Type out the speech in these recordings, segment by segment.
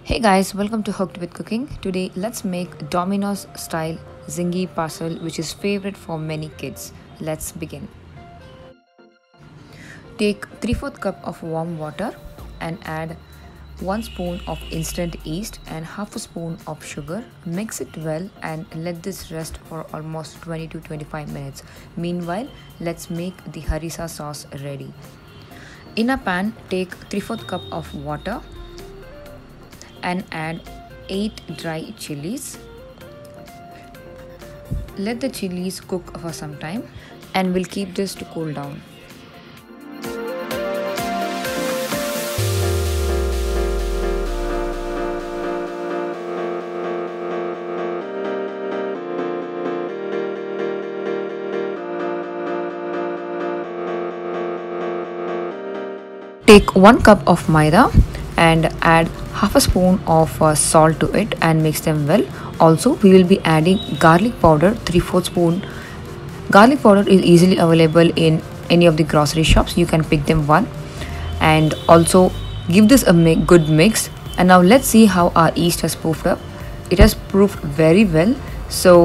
Hey guys, welcome to Hooked with Cooking. Today, let's make Domino's style zingy parcel, which is favorite for many kids. Let's begin. Take 3/4 cup of warm water and add 1 spoon of instant yeast and half a spoon of sugar. Mix it well and let this rest for almost 20 to 25 minutes. Meanwhile, let's make the harissa sauce ready. In a pan, take 3/4 cup of water and add 8 dry chilies. Let the chilies cook for some time and we'll keep this to cool down. Take 1 cup of maida and add half a spoon of salt to it and mix them well. Also, we will be adding garlic powder, 3/4 spoon. Garlic powder is easily available in any of the grocery shops. You can pick them one and also give this a good mix. And now let's see how our yeast has proofed up. It has proofed very well. So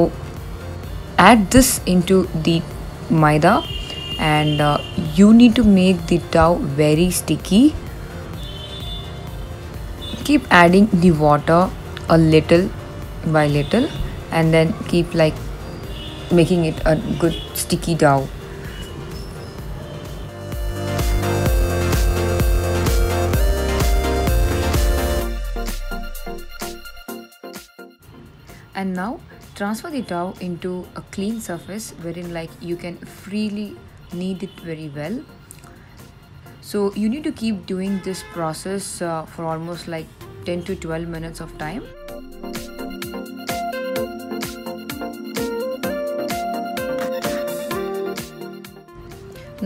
add this into the maida and you need to make the dough very sticky. Keep adding the water a little by little and then keep making it a good sticky dough. And now transfer the dough into a clean surface wherein you can freely knead it very well. So you need to keep doing this process for almost 10 to 12 minutes of time.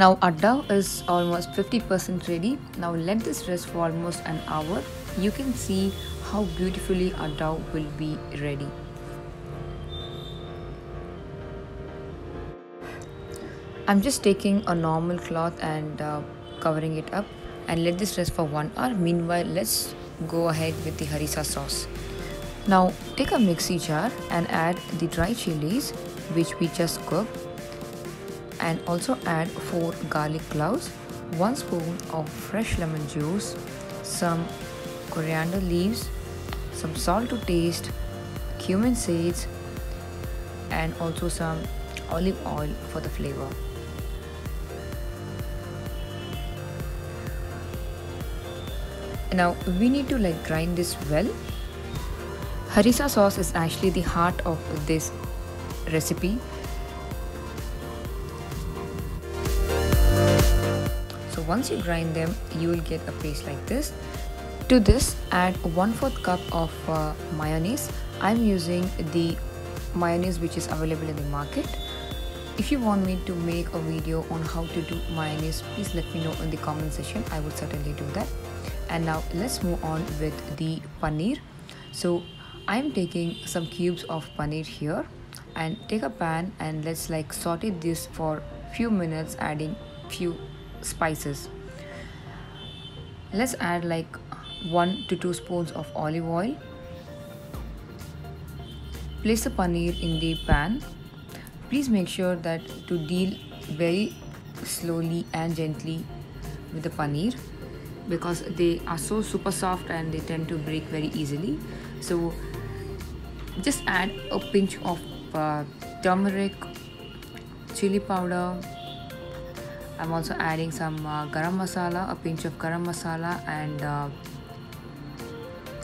Now our dough is almost 50% ready. Now let this rest for almost an hour. You can see how beautifully our dough will be ready. I'm just taking a normal cloth and covering it up and let this rest for 1 hour. Meanwhile, let's go ahead with the harissa sauce. Now take a mixie jar and add the dry chilies which we just cooked and also add 4 garlic cloves, 1 spoon of fresh lemon juice, some coriander leaves, some salt to taste, cumin seeds and also some olive oil for the flavor. Now we need to grind this well. Harissa sauce is actually the heart of this recipe. So once you grind them, you will get a paste like this. To this, add 1/4 cup of mayonnaise. I'm using the mayonnaise which is available in the market. If you want me to make a video on how to do mayonnaise, please let me know in the comment section. I would certainly do that. And now let's move on with the paneer. So I'm taking some cubes of paneer here and take a pan and let's saute this for few minutes, adding few spices. Let's add 1 to 2 spoons of olive oil. Place the paneer in the pan. Please make sure that to deal very slowly and gently with the paneer because they are so super soft and they tend to break very easily. So just add a pinch of turmeric, chili powder. I'm also adding some garam masala, a pinch of garam masala and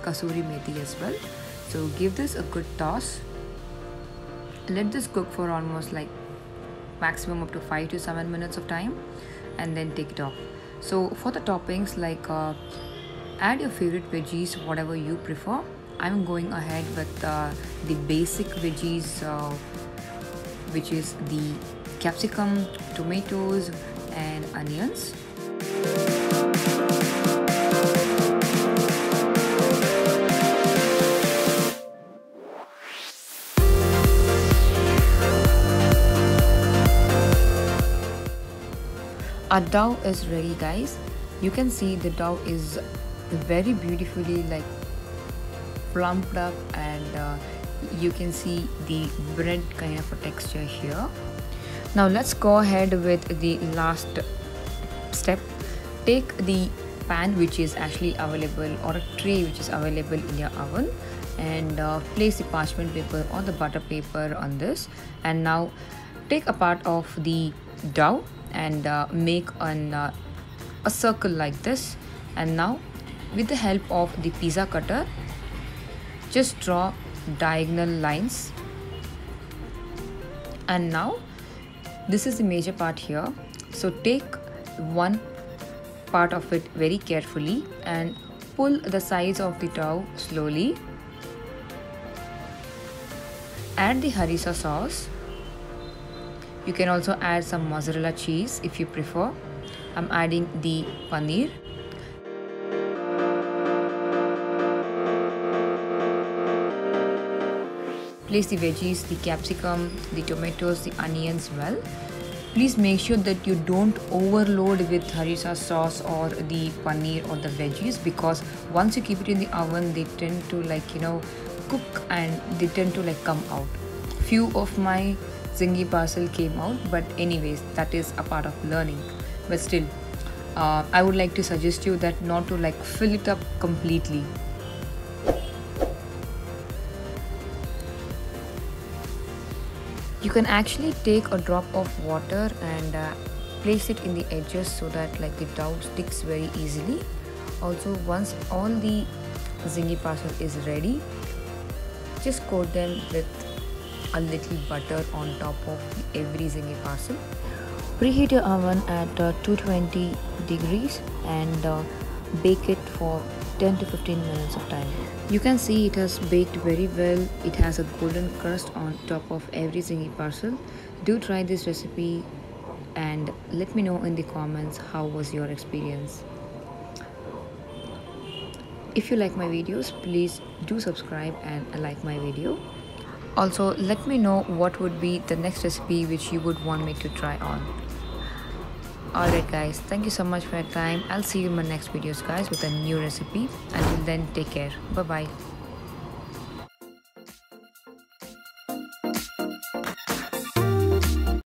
kasuri methi as well. So give this a good toss. Let this cook for almost maximum up to 5 to 7 minutes of time and then take it off. So for the toppings, add your favorite veggies, whatever you prefer. I'm going ahead with the basic veggies, which is the capsicum, tomatoes and onions. Our dough is ready, guys. You can see the dough is very beautifully plumped up, and you can see the bread kind of a texture here. Now let's go ahead with the last step. Take the pan which is actually available, or a tray which is available in your oven, and place the parchment paper or the butter paper on this, and now take a part of the dough and make a circle like this, and now with the help of the pizza cutter just draw diagonal lines. And now this is the major part here, so take one part of it very carefully and pull the sides of the dough slowly. Add the harissa sauce. You can also add some mozzarella cheese if you prefer. I'm adding the paneer. Place the veggies, the capsicum, the tomatoes, the onions well. Please make sure that you don't overload with harissa sauce or the paneer or the veggies, because once you keep it in the oven they tend to cook and they tend to come out. Few of my zingi parcel came out, but anyways, that is a part of learning. But still, I would like to suggest you that not to fill it up completely. You can actually take a drop of water and place it in the edges so that the dough sticks very easily. Also, once all the zingi parcel is ready, just coat them with a little butter on top of every zingi parcel. Preheat your oven at 220 degrees and bake it for 10 to 15 minutes of time. You can see it has baked very well. It has a golden crust on top of every zingi parcel. Do try this recipe and let me know in the comments how was your experience. If you like my videos, please do subscribe and like my video. Also, let me know what would be the next recipe which you would want me to try on. Alright guys, thank you so much for your time. I'll see you in my next videos guys with a new recipe. Until then, take care. Bye bye.